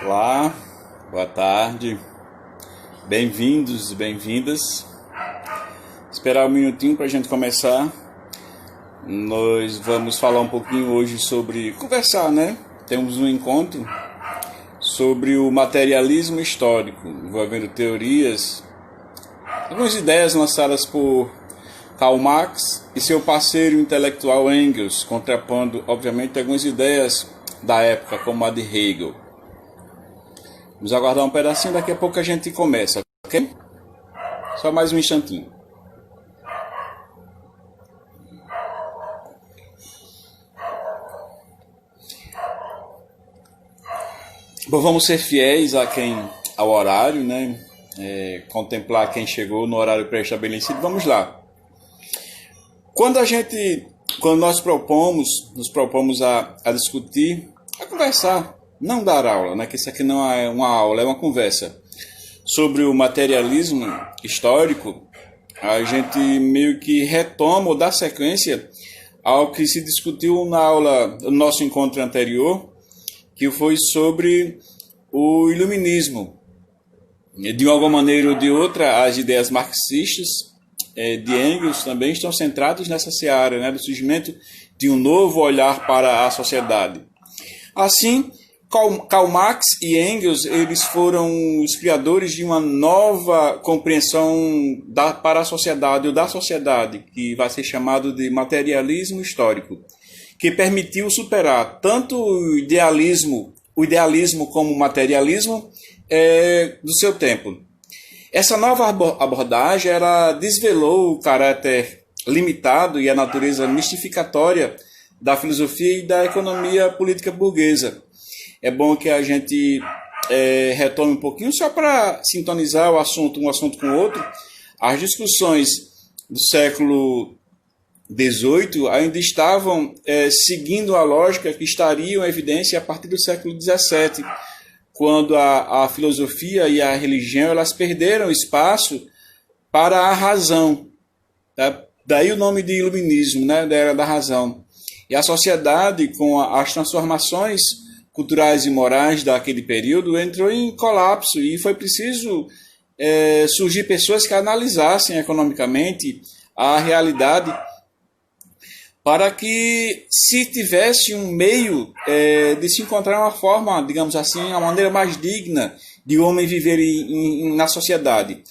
Olá, boa tarde, bem-vindos e bem-vindas. Esperar um minutinho para a gente começar. Nós vamos falar um pouquinho hoje sobre conversar, né? Temos um encontro sobre o materialismo histórico, envolvendo teorias, algumas ideias lançadas por Karl Marx e seu parceiro intelectual Engels, contrapondo, obviamente, algumas ideias da época, como a de Hegel. Vamos aguardar um pedacinho, daqui a pouco a gente começa, ok? Só mais um instantinho. Bom, vamos ser fiéis ao horário, né? Contemplar quem chegou no horário pré-estabelecido. Vamos lá. Quando nós nos propomos a discutir, a conversar, não dar aula, né? Que isso aqui não é uma aula, é uma conversa sobre o materialismo histórico, a gente meio que retoma ou dá sequência ao que se discutiu na aula, no nosso encontro anterior, que foi sobre o iluminismo. De alguma maneira ou de outra, as ideias marxistas de Engels também estão centradas nessa seara, né, do surgimento de um novo olhar para a sociedade. Assim, Karl Marx e Engels, eles foram os criadores de uma nova compreensão para a sociedade, ou da sociedade, que vai ser chamado de materialismo histórico, que permitiu superar tanto o idealismo como o materialismo do seu tempo. Essa nova abordagem ela desvelou o caráter limitado e a natureza mistificatória da filosofia e da economia política burguesa. É bom que a gente retome um pouquinho, só para sintonizar um assunto com o outro. As discussões do século XVIII ainda estavam seguindo a lógica que estaria em evidência a partir do século XVII, quando a filosofia e a religião elas perderam espaço para a razão. Tá? Daí o nome de iluminismo, né? Da era da razão. E a sociedade, com as transformações culturais e morais daquele período, entrou em colapso e foi preciso surgir pessoas que analisassem economicamente a realidade para que se tivesse um meio de se encontrar uma forma, digamos assim, uma maneira mais digna de o homem viver na sociedade.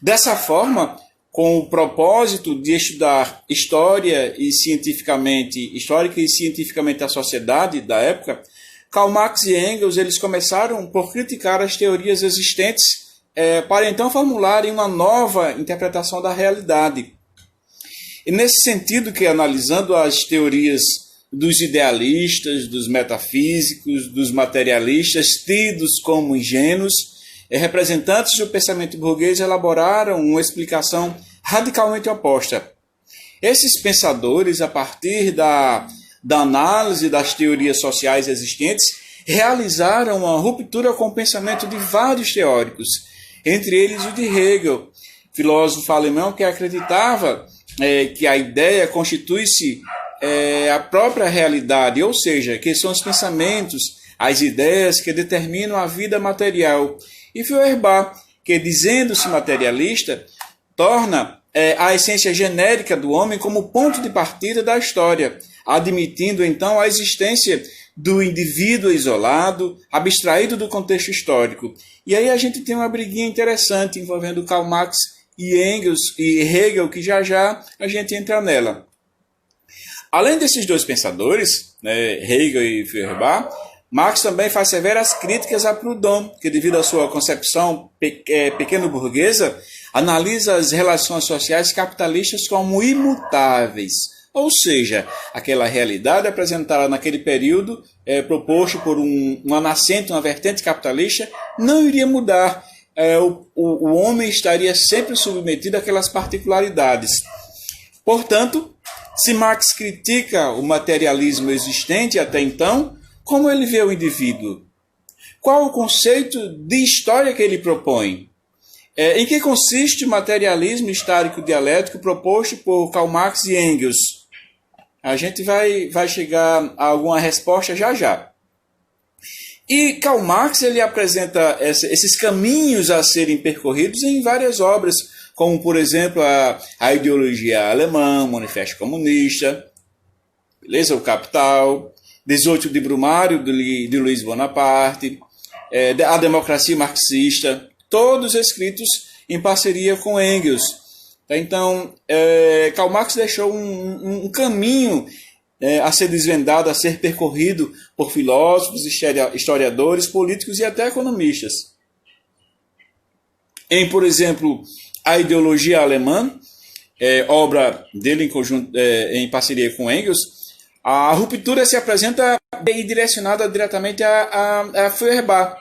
Dessa forma, com o propósito de estudar histórica e cientificamente a sociedade da época, Karl Marx e Engels eles começaram por criticar as teorias existentes para então formularem uma nova interpretação da realidade. E nesse sentido que, analisando as teorias dos idealistas, dos metafísicos, dos materialistas, tidos como ingênuos, representantes do pensamento burguês elaboraram uma explicação radicalmente oposta. Esses pensadores, a partir da análise das teorias sociais existentes, realizaram uma ruptura com o pensamento de vários teóricos, entre eles o de Hegel, filósofo alemão que acreditava que a ideia constitui-se a própria realidade, ou seja, que são os pensamentos, as ideias que determinam a vida material. E Feuerbach, que dizendo-se materialista, torna a essência genérica do homem como ponto de partida da história, admitindo então a existência do indivíduo isolado, abstraído do contexto histórico. E aí a gente tem uma briguinha interessante envolvendo Karl Marx e Engels e Hegel, que já a gente entra nela. Além desses dois pensadores, né, Hegel e Feuerbach, Marx também faz severas críticas a Proudhon, que devido à sua concepção pequeno-burguesa, analisa as relações sociais capitalistas como imutáveis, ou seja, aquela realidade apresentada naquele período, proposto por uma nascente, uma vertente capitalista, não iria mudar. O homem estaria sempre submetido àquelas particularidades. Portanto, se Marx critica o materialismo existente até então, como ele vê o indivíduo? Qual o conceito de história que ele propõe? Em que consiste o materialismo histórico dialético proposto por Karl Marx e Engels? A gente vai chegar a alguma resposta já. E Karl Marx ele apresenta esses caminhos a serem percorridos em várias obras, como, por exemplo, a ideologia alemã, o Manifesto Comunista, beleza? O Capital, 18 de Brumário, de Luiz Bonaparte, a Democracia Marxista, todos escritos em parceria com Engels. Então, Karl Marx deixou um caminho a ser desvendado, a ser percorrido por filósofos, historiadores, políticos e até economistas. Em, por exemplo, a ideologia alemã, obra dele em parceria com Engels, a ruptura se apresenta bem direcionada diretamente a Feuerbach.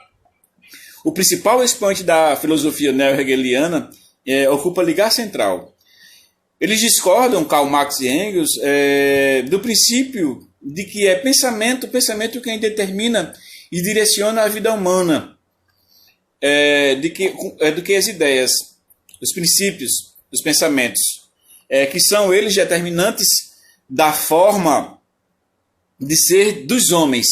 O principal expoente da filosofia neo-hegeliana ocupa lugar central. Eles discordam, Karl Marx e Engels, do princípio de que é pensamento quem determina e direciona a vida humana, do que as ideias, os princípios, os pensamentos, que são eles determinantes da forma de ser dos homens.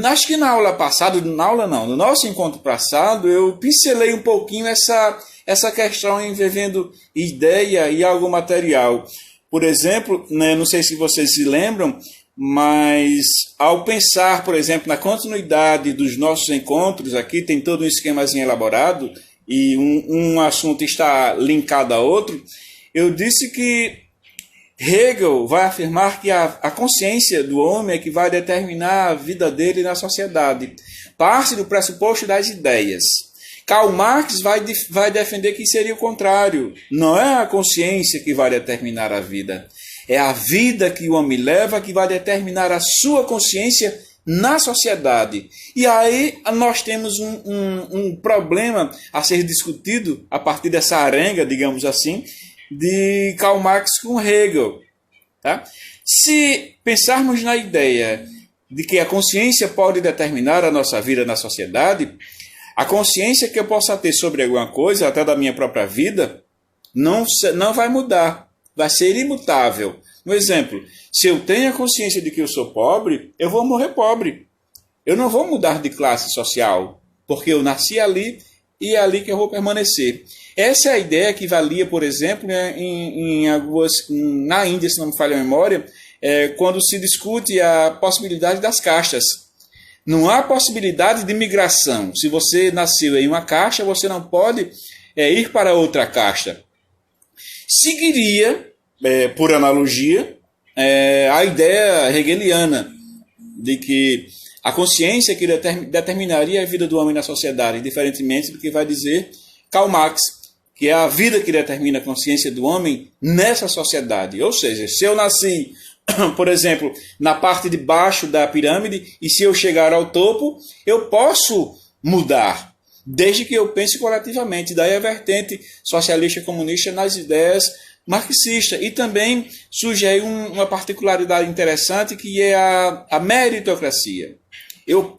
Acho que na aula passada, no nosso encontro passado, eu pincelei um pouquinho essa questão envolvendo ideia e algo material. Por exemplo, né, não sei se vocês se lembram, mas ao pensar, por exemplo, na continuidade dos nossos encontros, aqui tem todo um esquemazinho elaborado e um assunto está linkado a outro, eu disse que Hegel vai afirmar que a consciência do homem é que vai determinar a vida dele na sociedade. Parte do pressuposto das ideias. Karl Marx vai defender que seria o contrário. Não é a consciência que vai determinar a vida. É a vida que o homem leva que vai determinar a sua consciência na sociedade. E aí nós temos um problema a ser discutido a partir dessa arenga, digamos assim, de Karl Marx com Hegel. Tá? Se pensarmos na ideia de que a consciência pode determinar a nossa vida na sociedade, a consciência que eu possa ter sobre alguma coisa, até da minha própria vida, não vai mudar, vai ser imutável. Um exemplo, se eu tenho a consciência de que eu sou pobre, eu vou morrer pobre. Eu não vou mudar de classe social, porque eu nasci ali e é ali que eu vou permanecer. Essa é a ideia que valia, por exemplo, na Índia, se não me falha a memória, quando se discute a possibilidade das castas. Não há possibilidade de migração. Se você nasceu em uma casta, você não pode ir para outra casta. Seguiria, por analogia, a ideia hegeliana de que a consciência que determinaria a vida do homem na sociedade, diferentemente do que vai dizer Karl Marx, que é a vida que determina a consciência do homem nessa sociedade. Ou seja, se eu nasci, por exemplo, na parte de baixo da pirâmide, e se eu chegar ao topo, eu posso mudar, desde que eu pense coletivamente. Daí a vertente socialista comunista nas ideias marxistas. E também surge aí uma particularidade interessante, que é a meritocracia.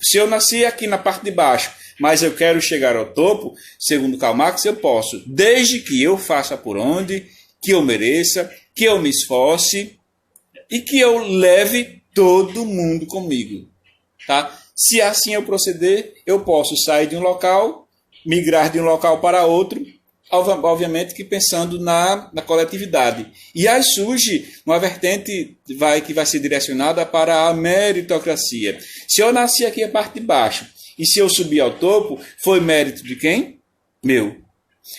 Se eu nasci aqui na parte de baixo, mas eu quero chegar ao topo, segundo Karl Marx, eu posso, desde que eu faça por onde, que eu mereça, que eu me esforce e que eu leve todo mundo comigo. Tá? Se assim eu proceder, eu posso sair de um local, migrar de um local para outro, obviamente que pensando na coletividade. E aí surge uma vertente que vai ser direcionada para a meritocracia. Se eu nasci aqui a parte de baixo, e se eu subir ao topo, foi mérito de quem? Meu.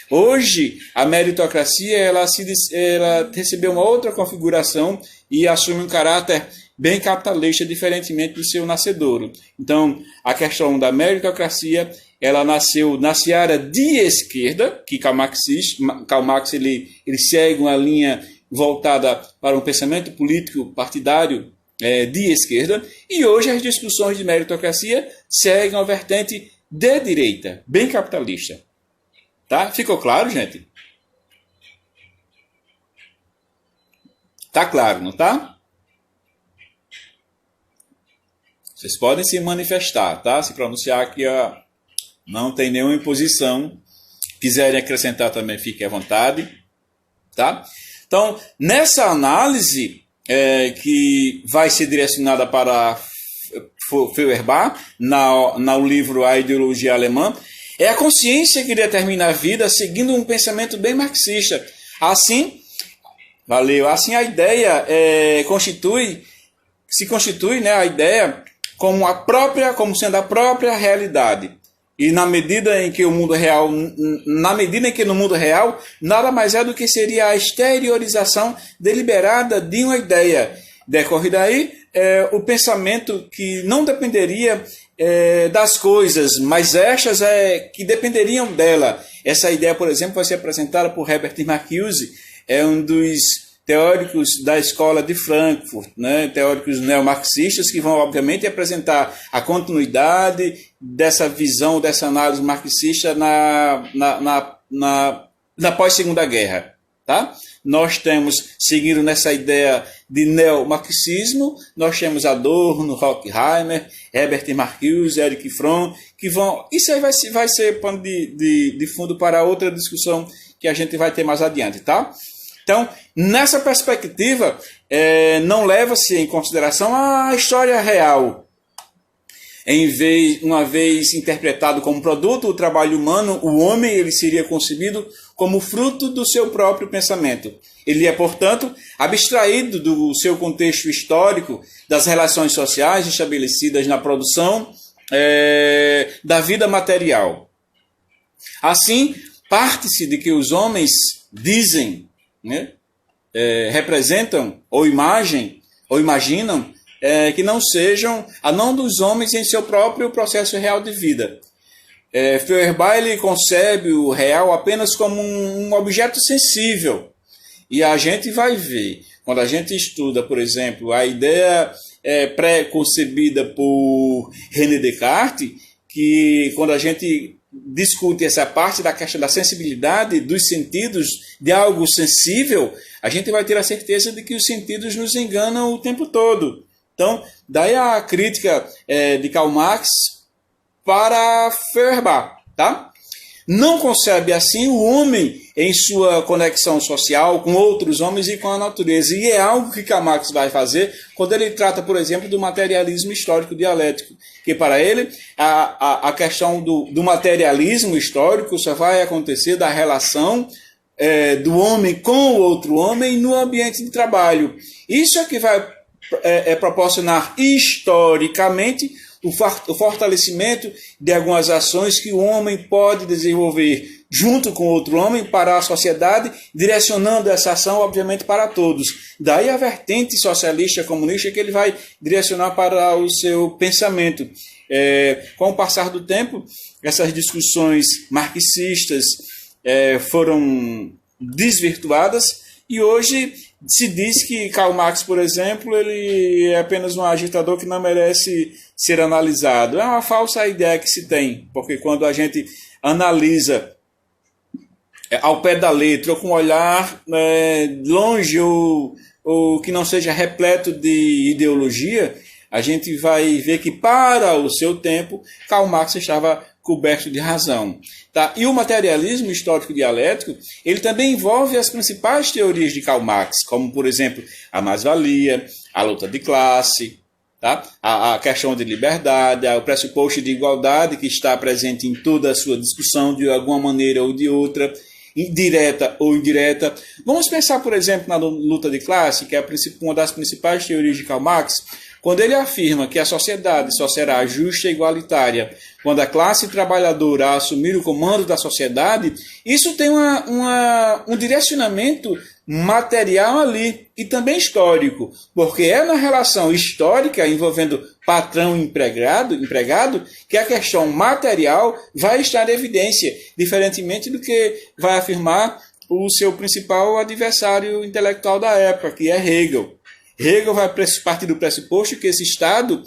Hoje, a meritocracia ela recebeu uma outra configuração e assume um caráter bem capitalista, diferentemente do seu nascedouro. Então, a questão da meritocracia, ela nasceu na seara de esquerda, que Karl Marx ele segue uma linha voltada para um pensamento político partidário de esquerda, e hoje as discussões de meritocracia seguem uma vertente de direita, bem capitalista. Tá? Ficou claro, gente? Tá claro, não tá? Vocês podem se manifestar, tá? Se pronunciar aqui, ó, não tem nenhuma imposição. Quiserem acrescentar também, fiquem à vontade, tá? Então, nessa análise que vai ser direcionada para Feuerbach, no livro A Ideologia Alemã, é a consciência que determina a vida seguindo um pensamento bem marxista. Assim, a ideia se constitui, né, a ideia como sendo a própria realidade. E na medida em que no mundo real, nada mais é do que seria a exteriorização deliberada de uma ideia. Decorre daí o pensamento que não dependeria das coisas, mas estas que dependeriam dela. Essa ideia, por exemplo, vai ser apresentada por Herbert Marcuse, um dos teóricos da escola de Frankfurt, né? Teóricos neomarxistas que vão, obviamente, apresentar a continuidade dessa visão, dessa análise marxista na pós-Segunda Guerra. Tá? Nós temos, seguindo nessa ideia de neomarxismo, nós temos Adorno, Horkheimer, Herbert Marcuse, Erich Fromm, que vão... Isso aí vai ser pano de fundo para outra discussão que a gente vai ter mais adiante, tá? Então, nessa perspectiva, não leva-se em consideração a história real. Uma vez interpretado como produto, o trabalho humano, o homem, ele seria concebido como fruto do seu próprio pensamento. Ele é, portanto, abstraído do seu contexto histórico, das relações sociais estabelecidas na produção da vida material. Assim, parte-se de que os homens dizem, né, representam ou imaginam que não sejam a não dos homens em seu próprio processo real de vida. Feuerbach ele concebe o real apenas como um objeto sensível. E a gente vai ver, quando a gente estuda, por exemplo, a ideia pré-concebida por René Descartes, que quando a gente discute essa parte da questão da sensibilidade dos sentidos de algo sensível, a gente vai ter a certeza de que os sentidos nos enganam o tempo todo. Então, daí a crítica de Karl Marx para Feuerbach, tá? Não concebe assim o homem em sua conexão social com outros homens e com a natureza. E é algo que Karl Marx vai fazer quando ele trata, por exemplo, do materialismo histórico dialético. Que para ele, a questão do materialismo histórico só vai acontecer da relação do homem com o outro homem no ambiente de trabalho. Isso é que vai proporcionar historicamente o fortalecimento de algumas ações que o homem pode desenvolver junto com outro homem para a sociedade, direcionando essa ação, obviamente, para todos. Daí a vertente socialista comunista que ele vai direcionar para o seu pensamento. Com o passar do tempo, essas discussões marxistas foram desvirtuadas e hoje se diz que Karl Marx, por exemplo, ele é apenas um agitador que não merece ser analisado. É uma falsa ideia que se tem, porque quando a gente analisa ao pé da letra, ou com um olhar longe, ou que não seja repleto de ideologia, a gente vai ver que para o seu tempo, Karl Marx estava coberto de razão. Tá? E o materialismo histórico dialético, ele também envolve as principais teorias de Karl Marx, como, por exemplo, a mais-valia, a luta de classe, tá? A questão de liberdade, o pressuposto de igualdade que está presente em toda a sua discussão, de alguma maneira ou de outra, direta ou indireta. Vamos pensar, por exemplo, na luta de classe, que é uma das principais teorias de Karl Marx, quando ele afirma que a sociedade só será justa e igualitária quando a classe trabalhadora assumir o comando da sociedade, isso tem um direcionamento material ali e também histórico, porque é na relação histórica envolvendo patrão e empregado que a questão material vai estar em evidência, diferentemente do que vai afirmar o seu principal adversário intelectual da época, que é Hegel. Hegel vai partir do pressuposto que esse Estado,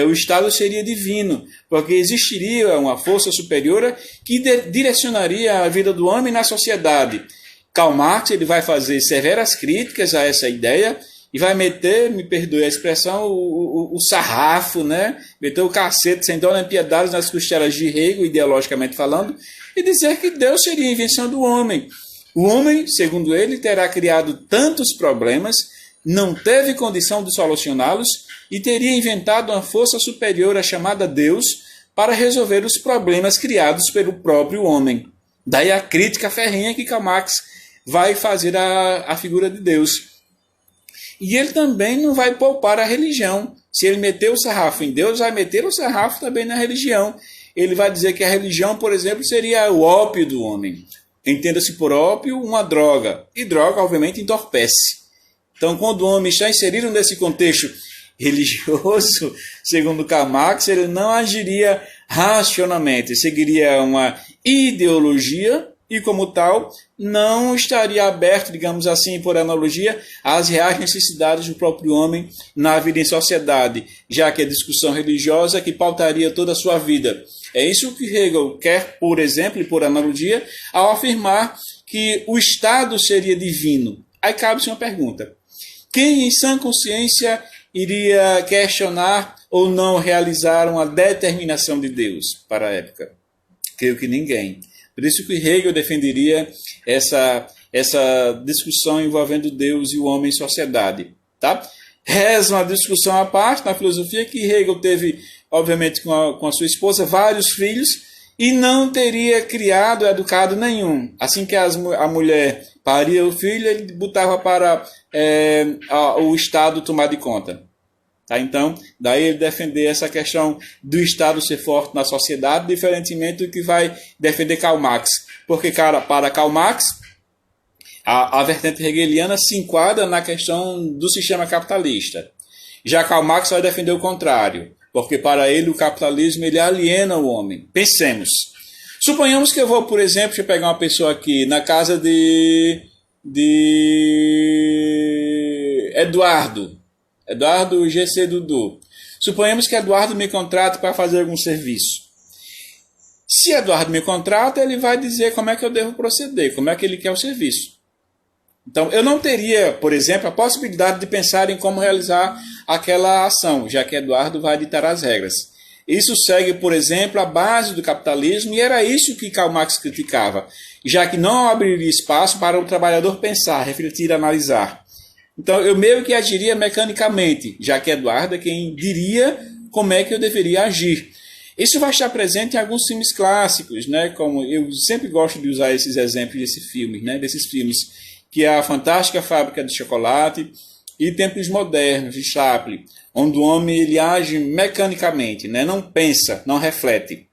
o Estado seria divino, porque existiria uma força superior que direcionaria a vida do homem na sociedade. Karl Marx ele vai fazer severas críticas a essa ideia e vai meter, me perdoe a expressão, o sarrafo, né? Meter o cacete sem dó nem piedade nas costelas de Hegel, ideologicamente falando, e dizer que Deus seria a invenção do homem. O homem, segundo ele, terá criado tantos problemas, não teve condição de solucioná-los e teria inventado uma força superior, a chamada Deus, para resolver os problemas criados pelo próprio homem. Daí a crítica ferrenha que Karl Marx vai fazer à figura de Deus. E ele também não vai poupar a religião. Se ele meteu o sarrafo em Deus, vai meter o sarrafo também na religião. Ele vai dizer que a religião, por exemplo, seria o ópio do homem. Entenda-se por ópio uma droga. E droga, obviamente, entorpece. Então, quando o homem está inserido nesse contexto religioso, segundo Karl Marx, ele não agiria racionalmente, seguiria uma ideologia e, como tal, não estaria aberto, digamos assim, por analogia, às reais necessidades do próprio homem na vida em sociedade, já que a discussão religiosa é que pautaria toda a sua vida. É isso que Hegel quer, por exemplo, e por analogia, ao afirmar que o Estado seria divino. Aí cabe-se uma pergunta. Quem, em sã consciência, iria questionar ou não realizar uma determinação de Deus para a época? Creio que ninguém. Por isso que Hegel defenderia essa discussão envolvendo Deus e o homem em sociedade. Tá? Reza uma discussão à parte na filosofia que Hegel teve, obviamente, com a sua esposa, vários filhos, e não teria criado, educado nenhum. Assim que a mulher paria o filho, ele botava para o Estado tomar de conta. Tá? Então, daí ele defender essa questão do Estado ser forte na sociedade, diferentemente do que vai defender Karl Marx. Porque, para Karl Marx, a vertente hegeliana se enquadra na questão do sistema capitalista. Já Karl Marx vai defender o contrário, porque para ele o capitalismo ele aliena o homem. Pensemos. Suponhamos que eu vou, por exemplo, deixa eu pegar uma pessoa aqui, na casa de Eduardo GC Dudu. Suponhamos que Eduardo me contrata para fazer algum serviço. Se Eduardo me contrata, ele vai dizer como é que eu devo proceder, como é que ele quer o serviço. Então, eu não teria, por exemplo, a possibilidade de pensar em como realizar aquela ação, já que Eduardo vai ditar as regras. Isso segue, por exemplo, a base do capitalismo, e era isso que Karl Marx criticava, já que não abriria espaço para o trabalhador pensar, refletir, analisar. Então, eu meio que agiria mecanicamente, já que Eduardo é quem diria como é que eu deveria agir. Isso vai estar presente em alguns filmes clássicos, né? Como eu sempre gosto de usar esses exemplos desses filmes, que é A Fantástica Fábrica de Chocolate e Tempos Modernos, de Chaplin, onde o homem ele age mecanicamente, né? Não pensa, não reflete.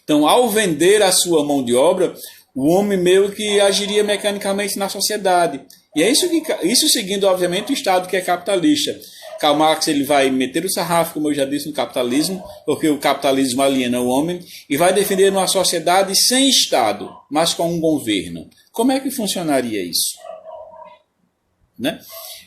Então, ao vender a sua mão de obra, o homem meio que agiria mecanicamente na sociedade. E é isso seguindo, obviamente, o Estado que é capitalista. Karl Marx ele vai meter o sarrafo, como eu já disse, no capitalismo, porque o capitalismo aliena o homem, e vai defender uma sociedade sem Estado, mas com um governo. Como é que funcionaria isso? Né?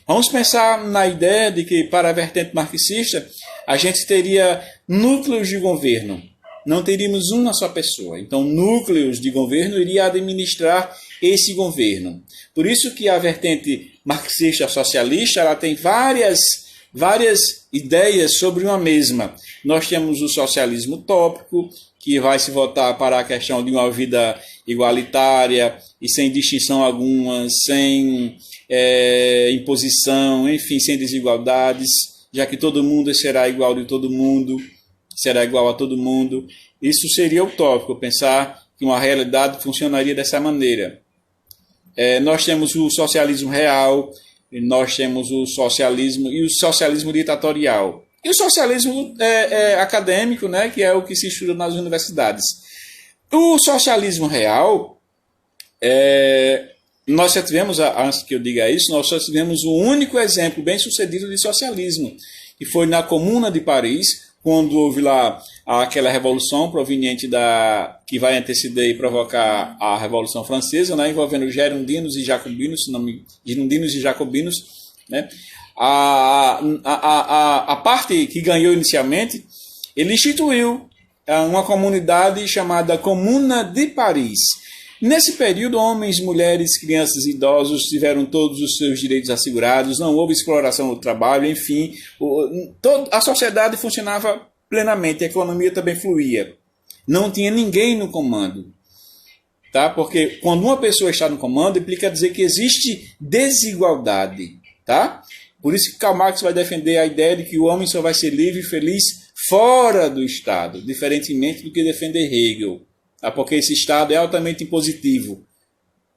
Vamos pensar na ideia de que, para a vertente marxista, a gente teria núcleos de governo. Não teríamos uma só pessoa. Então, núcleos de governo iria administrar esse governo. Por isso que a vertente marxista socialista ela tem várias ideias sobre uma mesma. Nós temos o socialismo utópico, que vai se voltar para a questão de uma vida igualitária e sem distinção alguma, sem imposição, enfim, sem desigualdades, já que todo mundo será igual de todo mundo, será igual a todo mundo. Isso seria utópico, pensar que uma realidade funcionaria dessa maneira. Nós temos o socialismo real, nós temos o socialismo e o socialismo ditatorial. E o socialismo acadêmico, né, que é o que se estuda nas universidades. O socialismo real, nós já tivemos, antes que eu diga isso, nós só tivemos um único exemplo bem sucedido de socialismo, que foi na Comuna de Paris, quando houve lá aquela revolução proveniente que vai anteceder e provocar a Revolução Francesa, né, envolvendo girondinos e jacobinos, né? A parte que ganhou inicialmente, ele instituiu uma comunidade chamada Comuna de Paris. Nesse período, homens, mulheres, crianças e idosos tiveram todos os seus direitos assegurados, não houve exploração do trabalho, enfim, a sociedade funcionava plenamente, a economia também fluía. Não tinha ninguém no comando. Tá? Porque quando uma pessoa está no comando, implica dizer que existe desigualdade. tá? Por isso que Karl Marx vai defender a ideia de que o homem só vai ser livre e feliz fora do Estado, diferentemente do que defende Hegel, tá? Porque esse Estado é altamente impositivo,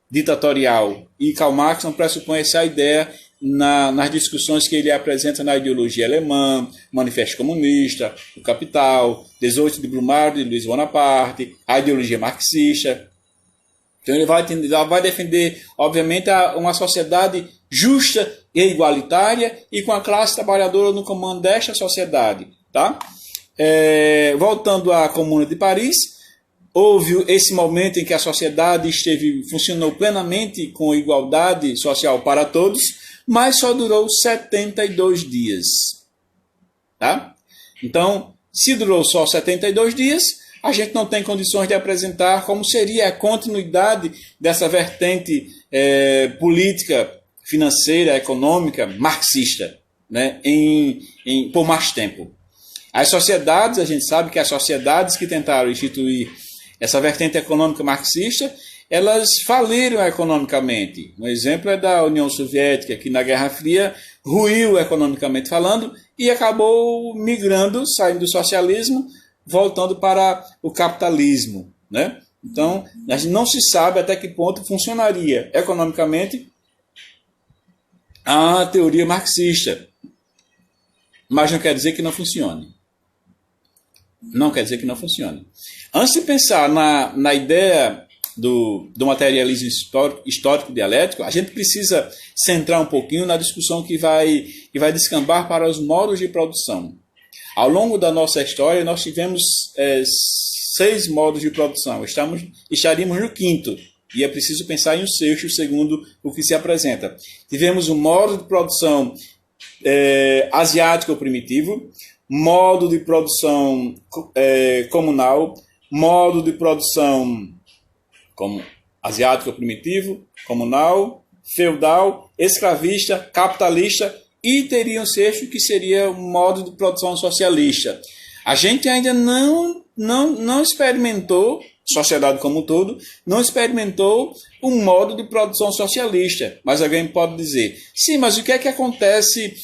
ditatorial, e Karl Marx não pressupõe essa ideia nas discussões que ele apresenta na ideologia alemã, Manifesto Comunista, o Capital, 18 de Brumário, de Luiz Bonaparte, a ideologia marxista. Então ele vai defender, obviamente, uma sociedade justa e igualitária e com a classe trabalhadora no comando desta sociedade. Tá? Voltando à Comuna de Paris, houve esse momento em que a sociedade funcionou plenamente com igualdade social para todos, mas só durou 72 dias. Tá? Então, se durou só 72 dias, a gente não tem condições de apresentar como seria a continuidade dessa vertente política, financeira, econômica, marxista, né, por mais tempo. As sociedades, a gente sabe que as sociedades que tentaram instituir essa vertente econômica marxista, elas faliram economicamente. Um exemplo é da União Soviética, que na Guerra Fria ruiu economicamente falando e acabou migrando, saindo do socialismo, voltando para o capitalismo, né? Então, não se sabe até que ponto funcionaria economicamente a teoria marxista. Mas não quer dizer que não funcione. Não quer dizer que não funcione. Antes de pensar na ideia do materialismo histórico dialético, a gente precisa centrar um pouquinho na discussão que vai descambar para os modos de produção. Ao longo da nossa história, nós tivemos 6 modos de produção. Estaríamos no 5º, e é preciso pensar em um 6º, segundo o que se apresenta. Tivemos um modo de produção asiático ou primitivo, modo de produção comunal, modo de produção asiático ou primitivo, comunal, feudal, escravista, capitalista, e teria um 6º que seria o modo de produção socialista. A gente ainda não experimentou, sociedade como um todo, não experimentou um modo de produção socialista. Mas alguém pode dizer, sim, mas o que é que acontece,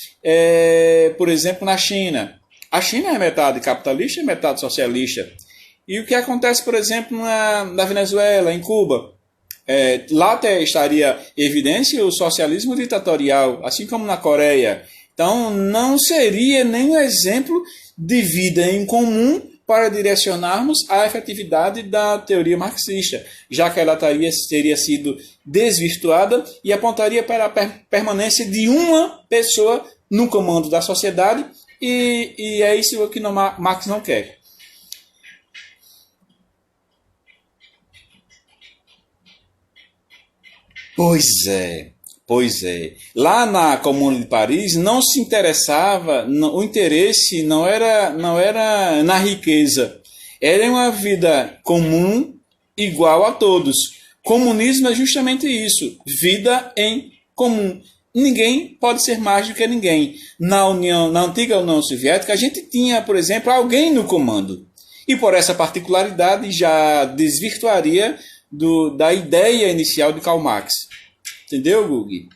por exemplo, na China? A China é metade capitalista e metade socialista. E o que acontece, por exemplo, na Venezuela, em Cuba? Lá até estaria em evidência o socialismo ditatorial, assim como na Coreia. Então, não seria nenhum exemplo de vida em comum para direcionarmos a efetividade da teoria marxista, já que ela teria sido desvirtuada e apontaria para a permanência de uma pessoa no comando da sociedade, e é isso que Marx não quer. Pois é. Lá na Comuna de Paris não se interessava, o interesse não era na riqueza, era uma vida comum igual a todos. Comunismo é justamente isso, vida em comum. Ninguém pode ser mais do que ninguém. Na antiga União Soviética, a gente tinha, por exemplo, alguém no comando. E por essa particularidade já desvirtuaria da ideia inicial de Karl Marx. Entendeu, Gugi?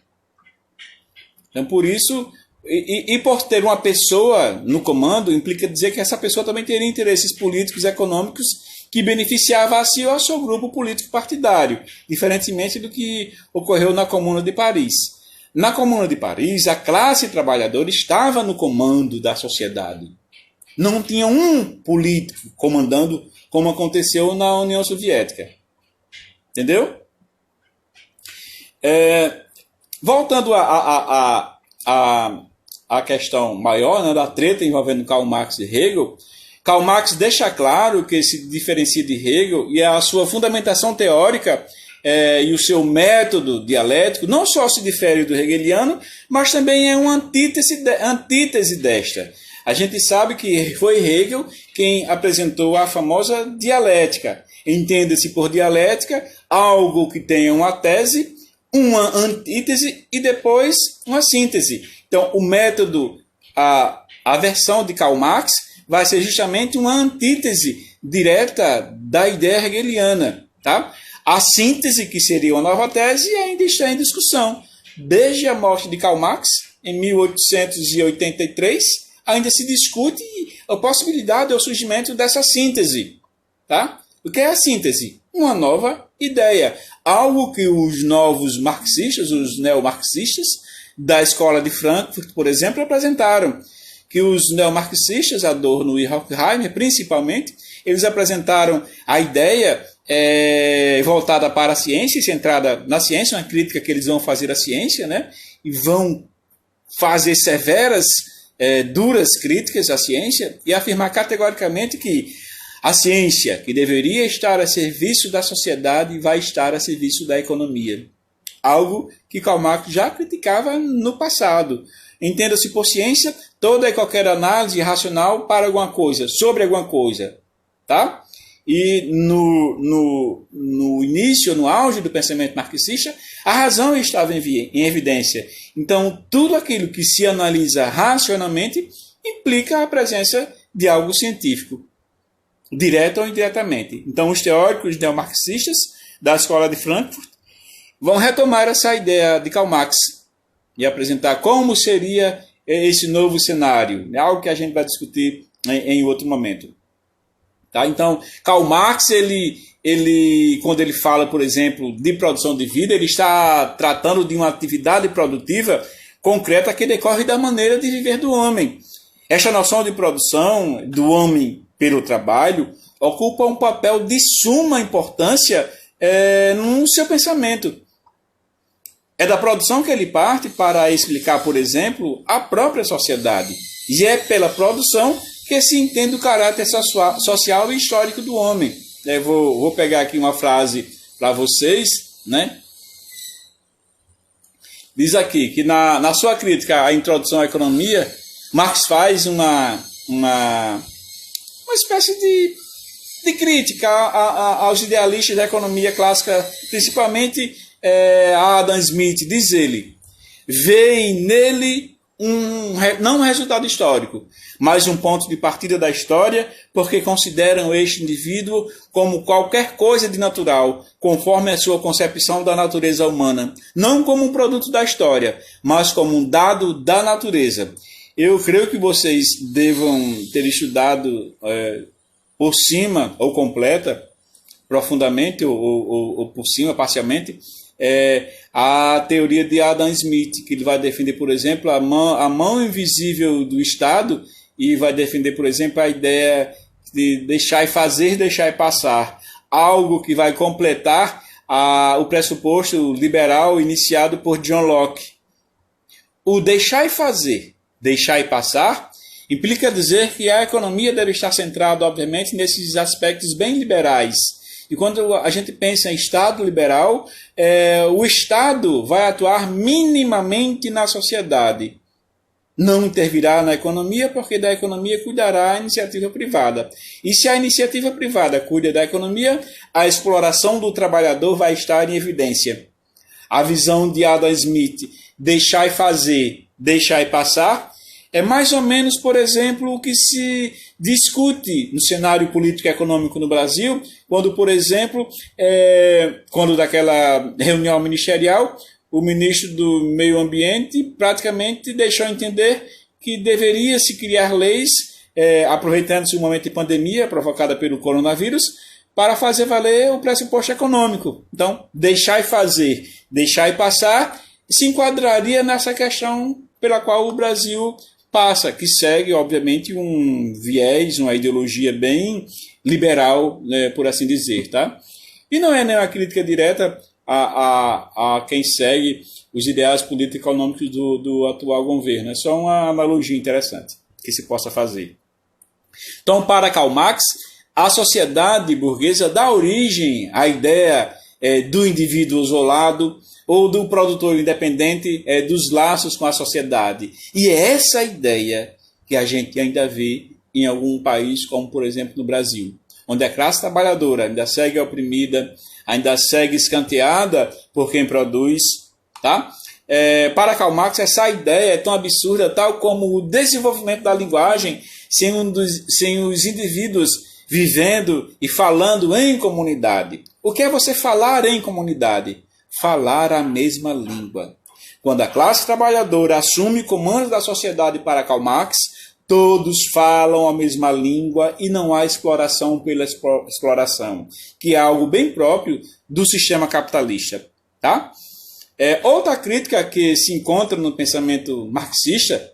Então, por isso, e por ter uma pessoa no comando, implica dizer que essa pessoa também teria interesses políticos e econômicos que beneficiava a si ou ao seu grupo político partidário, diferentemente do que ocorreu na Comuna de Paris. Na Comuna de Paris, a classe trabalhadora estava no comando da sociedade. Não tinha um político comandando, como aconteceu na União Soviética. Entendeu? Voltando à questão maior, né, da treta envolvendo Karl Marx e Hegel, Karl Marx deixa claro que se diferencia de Hegel e a sua fundamentação teórica e o seu método dialético não só se difere do hegeliano, mas também é uma antítese desta. A gente sabe que foi Hegel quem apresentou a famosa dialética. Entenda-se por dialética algo que tenha uma tese, uma antítese e depois uma síntese. Então, o método, a versão de Karl Marx vai ser justamente uma antítese direta da ideia hegeliana. Tá? A síntese, que seria uma nova tese, ainda está em discussão. desde a morte de Karl Marx, em 1883, ainda se discute a possibilidade ou surgimento dessa síntese. Tá? O que é a síntese? Uma nova ideia. Algo que os novos marxistas, os neomarxistas, da escola de Frankfurt, por exemplo, apresentaram. Que os neomarxistas, Adorno e Horkheimer, principalmente, eles apresentaram a ideia voltada para a ciência, centrada na ciência, uma crítica que eles vão fazer à ciência, né? E vão fazer severas, duras críticas à ciência e afirmar categoricamente que a ciência, que deveria estar a serviço da sociedade, vai estar a serviço da economia. Algo que Karl Marx já criticava no passado. Entenda-se por ciência toda e qualquer análise racional para alguma coisa, sobre alguma coisa. Tá? E no início, no auge do pensamento marxista, a razão estava em evidência. Então, tudo aquilo que se analisa racionalmente implica a presença de algo científico, direto ou indiretamente. Então, os teóricos neomarxistas da escola de Frankfurt vão retomar essa ideia de Karl Marx e apresentar como seria esse novo cenário. É algo que a gente vai discutir em outro momento. Tá? Então, Karl Marx, quando ele fala, por exemplo, de produção de vida, ele está tratando de uma atividade produtiva concreta que decorre da maneira de viver do homem. Esta noção de produção do homem pelo trabalho ocupa um papel de suma importância no seu pensamento. É da produção que ele parte para explicar, por exemplo, a própria sociedade. E é pela produção que se entende o caráter social e histórico do homem. Eu vou pegar aqui uma frase para vocês, né? Diz aqui que na sua crítica à introdução à economia, Marx faz uma espécie de crítica aos idealistas da economia clássica, principalmente a Adam Smith. Diz ele: veem nele não um resultado histórico, mas um ponto de partida da história, porque consideram este indivíduo como qualquer coisa de natural, conforme a sua concepção da natureza humana, não como um produto da história, mas como um dado da natureza. Eu creio que vocês devam ter estudado por cima ou completa, profundamente ou por cima, parcialmente, a teoria de Adam Smith, que ele vai defender, por exemplo, a mão invisível do Estado, e vai defender, por exemplo, a ideia de deixar e fazer, deixar e passar, algo que vai completar o pressuposto liberal iniciado por John Locke. O deixar e fazer, deixar e passar, implica dizer que a economia deve estar centrada, obviamente, nesses aspectos bem liberais. E quando a gente pensa em Estado liberal, o Estado vai atuar minimamente na sociedade. Não intervirá na economia, porque da economia cuidará a iniciativa privada. E se a iniciativa privada cuida da economia, a exploração do trabalhador vai estar em evidência. A visão de Adam Smith, deixar e fazer, deixar e passar, é mais ou menos, por exemplo, o que se discute no cenário político e econômico no Brasil, quando, por exemplo, quando daquela reunião ministerial, o ministro do Meio Ambiente praticamente deixou entender que deveria se criar leis, aproveitando-se o momento de pandemia provocada pelo coronavírus, para fazer valer o pressuposto econômico. Então, deixar e fazer, deixar e passar, se enquadraria nessa questão pela qual o Brasil passa, que segue, obviamente, um viés, uma ideologia bem liberal, né, por assim dizer. Tá? E não é nem uma crítica direta a quem segue os ideais político-econômicos do atual governo. É só uma analogia interessante que se possa fazer. Então, para Karl Marx, a sociedade burguesa dá origem à ideia do indivíduo isolado ou do produtor independente, dos laços com a sociedade. E é essa ideia que a gente ainda vê em algum país, como por exemplo no Brasil, onde a classe trabalhadora ainda segue oprimida, ainda segue escanteada por quem produz. Tá? Para Karl Marx, essa ideia é tão absurda, tal como o desenvolvimento da linguagem, sem os indivíduos vivendo e falando em comunidade. O que é você falar em comunidade? Falar a mesma língua. Quando a classe trabalhadora assume comando da sociedade para Karl Marx, todos falam a mesma língua e não há exploração pela exploração, que é algo bem próprio do sistema capitalista. Tá? Outra crítica que se encontra no pensamento marxista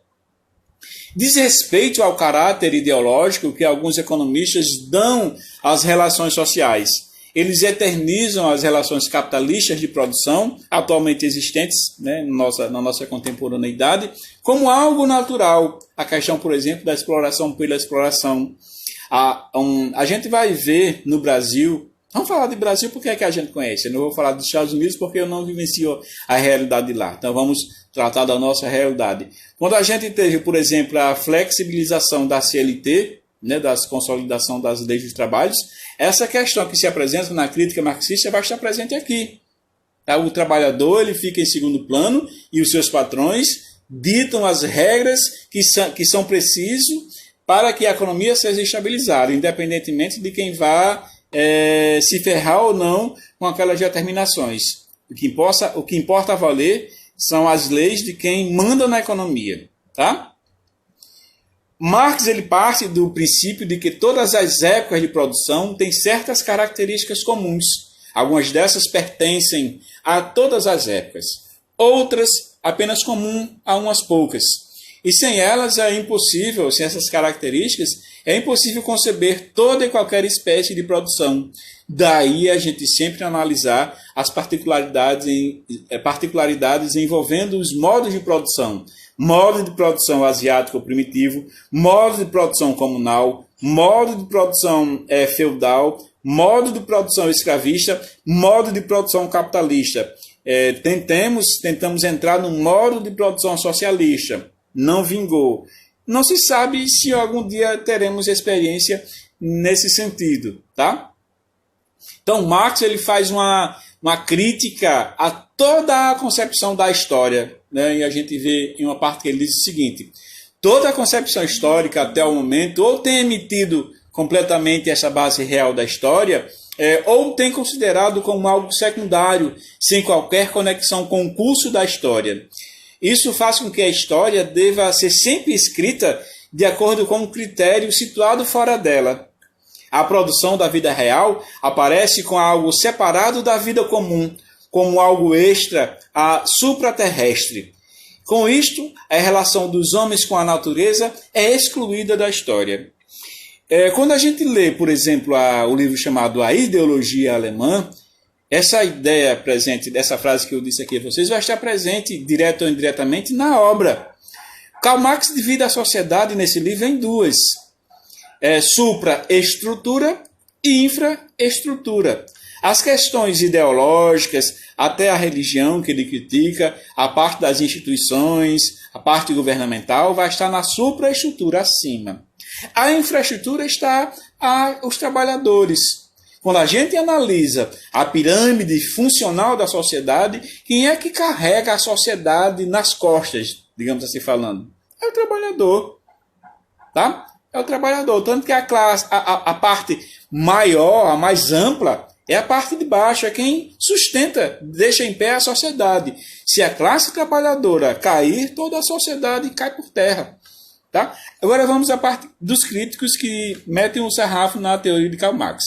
diz respeito ao caráter ideológico que alguns economistas dão às relações sociais. Eles eternizam as relações capitalistas de produção atualmente existentes, né, na nossa contemporaneidade como algo natural. A questão, por exemplo, da exploração pela exploração. A gente vai ver no Brasil, vamos falar de Brasil porque é que a gente conhece, eu não vou falar dos Estados Unidos porque eu não vivencio a realidade lá. Então vamos tratar da nossa realidade. Quando a gente teve, por exemplo, a flexibilização da CLT, né, da consolidação das leis dos trabalhos, essa questão que se apresenta na crítica marxista vai estar presente aqui. Tá? O trabalhador ele fica em segundo plano e os seus patrões ditam as regras que são precisas para que a economia seja estabilizada, independentemente de quem vá se ferrar ou não com aquelas determinações. O que importa valer são as leis de quem manda na economia. Tá? Marx ele parte do princípio de que todas as épocas de produção têm certas características comuns. Algumas dessas pertencem a todas as épocas, outras apenas comum a umas poucas. E sem elas sem essas características, é impossível conceber toda e qualquer espécie de produção. Daí a gente sempre analisar as particularidades envolvendo os modos de produção. Modo de produção asiático primitivo, modo de produção comunal, modo de produção feudal, modo de produção escravista, modo de produção capitalista. Tentamos entrar no modo de produção socialista. Não vingou. Não se sabe se algum dia teremos experiência nesse sentido. Tá? Então, Marx ele faz uma crítica a toda a concepção da história. Né? E a gente vê em uma parte que ele diz o seguinte: toda a concepção histórica até o momento ou tem emitido completamente essa base real da história, ou tem considerado como algo secundário, sem qualquer conexão com o curso da história. Isso faz com que a história deva ser sempre escrita de acordo com um critério situado fora dela. A produção da vida real aparece com algo separado da vida comum, como algo extra a supraterrestre. Com isto, a relação dos homens com a natureza é excluída da história. Quando a gente lê, por exemplo, o livro chamado A Ideologia Alemã, essa ideia presente, dessa frase que eu disse aqui a vocês, vai estar presente, direto ou indiretamente, na obra. Karl Marx divide a sociedade nesse livro em duas: supraestrutura e infraestrutura. As questões ideológicas, até a religião que ele critica, a parte das instituições, a parte governamental, vai estar na supraestrutura acima. A infraestrutura está os trabalhadores. Quando a gente analisa a pirâmide funcional da sociedade, quem é que carrega a sociedade nas costas, digamos assim falando? É o trabalhador. Tá? É o trabalhador. Tanto que a parte maior, a mais ampla, é a parte de baixo, é quem sustenta, deixa em pé a sociedade. Se a classe trabalhadora cair, toda a sociedade cai por terra. Tá? Agora vamos à parte dos críticos que metem um sarrafo na teoria de Karl Marx.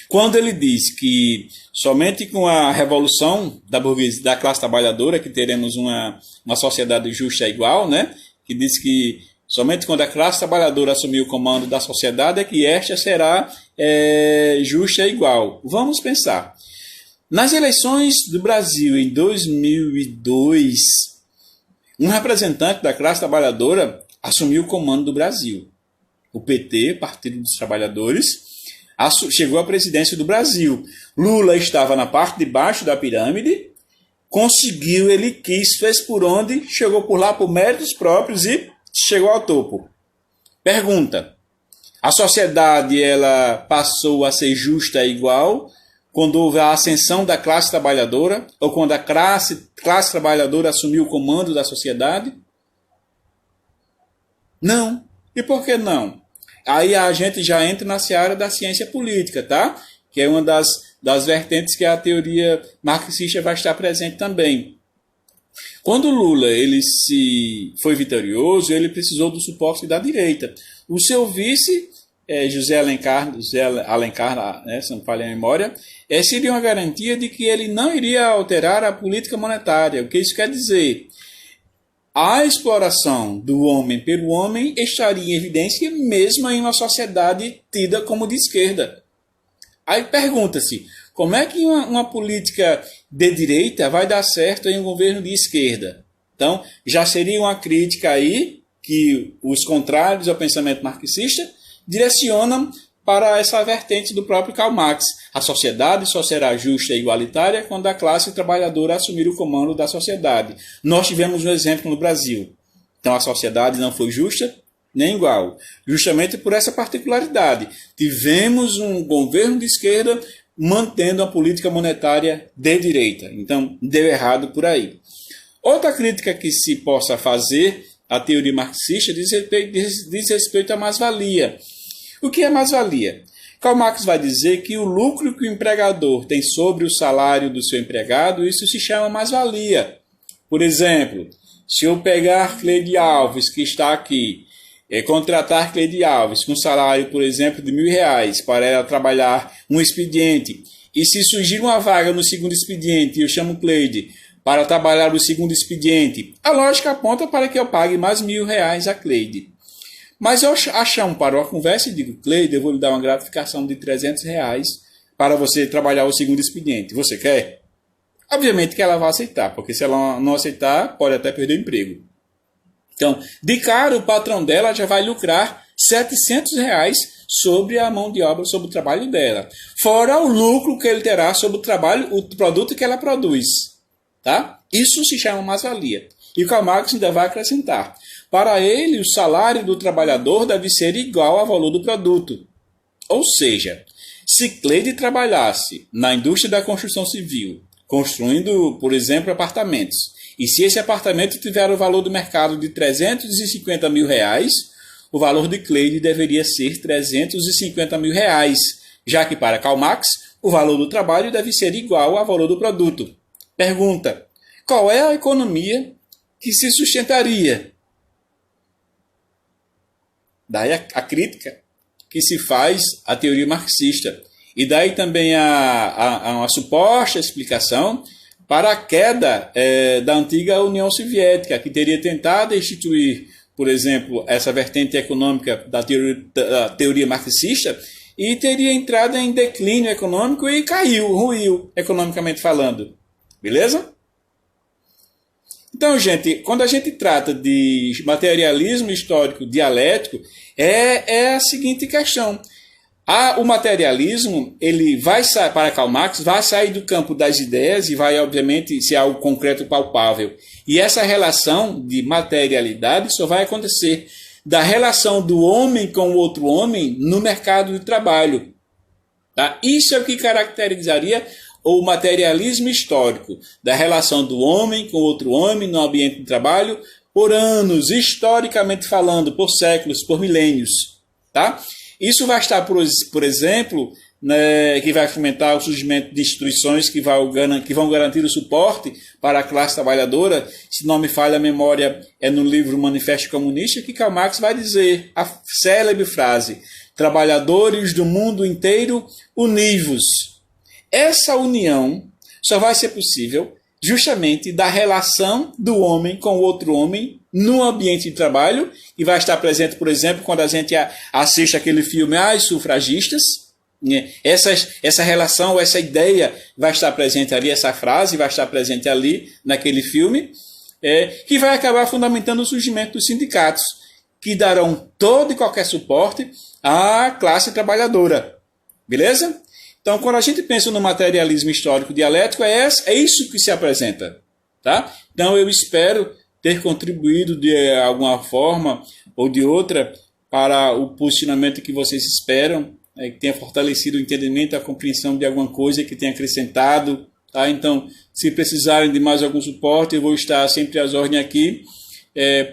Quando ele diz que somente com a revolução da classe trabalhadora que teremos uma sociedade justa e igual, né? Que diz que somente quando a classe trabalhadora assumir o comando da sociedade é que esta será justa e igual. Vamos pensar. Nas eleições do Brasil em 2002, um representante da classe trabalhadora assumiu o comando do Brasil. O PT, Partido dos Trabalhadores, chegou à presidência do Brasil. Lula estava na parte de baixo da pirâmide, conseguiu, ele quis, fez por onde, chegou por lá por méritos próprios e chegou ao topo. Pergunta: a sociedade ela passou a ser justa e igual quando houve a ascensão da classe trabalhadora ou quando a classe trabalhadora assumiu o comando da sociedade? Não. E por que não? Aí a gente já entra na seara da ciência política, tá? Que é uma das vertentes que a teoria marxista vai estar presente também. Quando o Lula ele foi vitorioso, ele precisou do suporte da direita. O seu vice, José Alencar, né, se não me falha a memória, seria uma garantia de que ele não iria alterar a política monetária. O que isso quer dizer? A exploração do homem pelo homem estaria em evidência mesmo em uma sociedade tida como de esquerda. Aí pergunta-se, como é que uma política de direita vai dar certo em um governo de esquerda? Então, já seria uma crítica aí que os contrários ao pensamento marxista direcionam para essa vertente do próprio Karl Marx. A sociedade só será justa e igualitária quando a classe trabalhadora assumir o comando da sociedade. Nós tivemos um exemplo no Brasil. Então, a sociedade não foi justa nem igual. Justamente por essa particularidade. Tivemos um governo de esquerda mantendo a política monetária de direita. Então, deu errado por aí. Outra crítica que se possa fazer à teoria marxista diz respeito à mais-valia. O que é mais-valia? Karl Marx vai dizer que o lucro que o empregador tem sobre o salário do seu empregado, isso se chama mais-valia. Por exemplo, se eu pegar Cleide Alves, que está aqui, contratar Cleide Alves com salário, por exemplo, de R$1.000 para ela trabalhar um expediente, e se surgir uma vaga no segundo expediente e eu chamo Cleide para trabalhar no segundo expediente, a lógica aponta para que eu pague mais R$1.000 a Cleide. Mas eu chamo para uma conversa e digo, Cleide, eu vou lhe dar uma gratificação de R$300 para você trabalhar o segundo expediente. Você quer? Obviamente que ela vai aceitar, porque se ela não aceitar, pode até perder o emprego. Então, de cara, o patrão dela já vai lucrar R$700 sobre a mão de obra, sobre o trabalho dela. Fora o lucro que ele terá sobre o trabalho, o produto que ela produz. Tá? Isso se chama mais-valia. E o Karl Marx ainda vai acrescentar. Para ele, o salário do trabalhador deve ser igual ao valor do produto. Ou seja, se Cleide trabalhasse na indústria da construção civil, construindo, por exemplo, apartamentos, e se esse apartamento tiver o valor do mercado de R$350.000, o valor de Cleide deveria ser R$350.000, já que para Karl Marx, o valor do trabalho deve ser igual ao valor do produto. Pergunta, qual é a economia que se sustentaria? Daí a crítica que se faz à teoria marxista. E daí também uma suposta explicação para a queda da antiga União Soviética, que teria tentado instituir, por exemplo, essa vertente econômica da teoria marxista e teria entrado em declínio econômico e ruiu, economicamente falando. Beleza? Então, gente, quando a gente trata de materialismo histórico dialético, é a seguinte questão. O materialismo, ele vai sair, para Karl Marx, vai sair do campo das ideias e vai, obviamente, ser algo concreto palpável. E essa relação de materialidade só vai acontecer da relação do homem com o outro homem no mercado de trabalho. Tá? Isso é o que caracterizaria o materialismo histórico, da relação do homem com outro homem no ambiente de trabalho, por anos, historicamente falando, por séculos, por milênios. Tá? Isso vai estar, por exemplo, né, que vai fomentar o surgimento de instituições que vão garantir o suporte para a classe trabalhadora. Se não me falha a memória, é no livro Manifesto Comunista que Karl Marx vai dizer a célebre frase: trabalhadores do mundo inteiro, univos. Essa união só vai ser possível justamente da relação do homem com o outro homem no ambiente de trabalho, e vai estar presente, por exemplo, quando a gente assiste aquele filme As Sufragistas, né? Essa relação, essa ideia vai estar presente ali, essa frase vai estar presente ali naquele filme, que vai acabar fundamentando o surgimento dos sindicatos, que darão todo e qualquer suporte à classe trabalhadora. Beleza? Então, quando a gente pensa no materialismo histórico dialético, é isso que se apresenta. Tá? Então, eu espero ter contribuído de alguma forma ou de outra para o posicionamento que vocês esperam, que tenha fortalecido o entendimento, a compreensão de alguma coisa, que tenha acrescentado. Tá? Então, se precisarem de mais algum suporte, eu vou estar sempre às ordens aqui.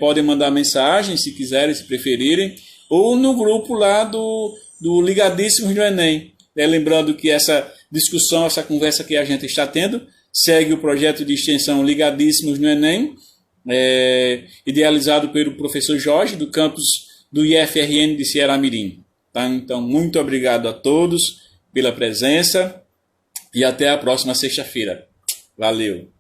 Podem mandar mensagem, se quiserem, se preferirem, ou no grupo lá do Ligadíssimos do Enem. Lembrando que essa discussão, essa conversa que a gente está tendo, segue o projeto de extensão Ligadíssimos no Enem, idealizado pelo professor Jorge, do campus do IFRN de Ceará Mirim. Tá? Então, muito obrigado a todos pela presença e até a próxima sexta-feira. Valeu!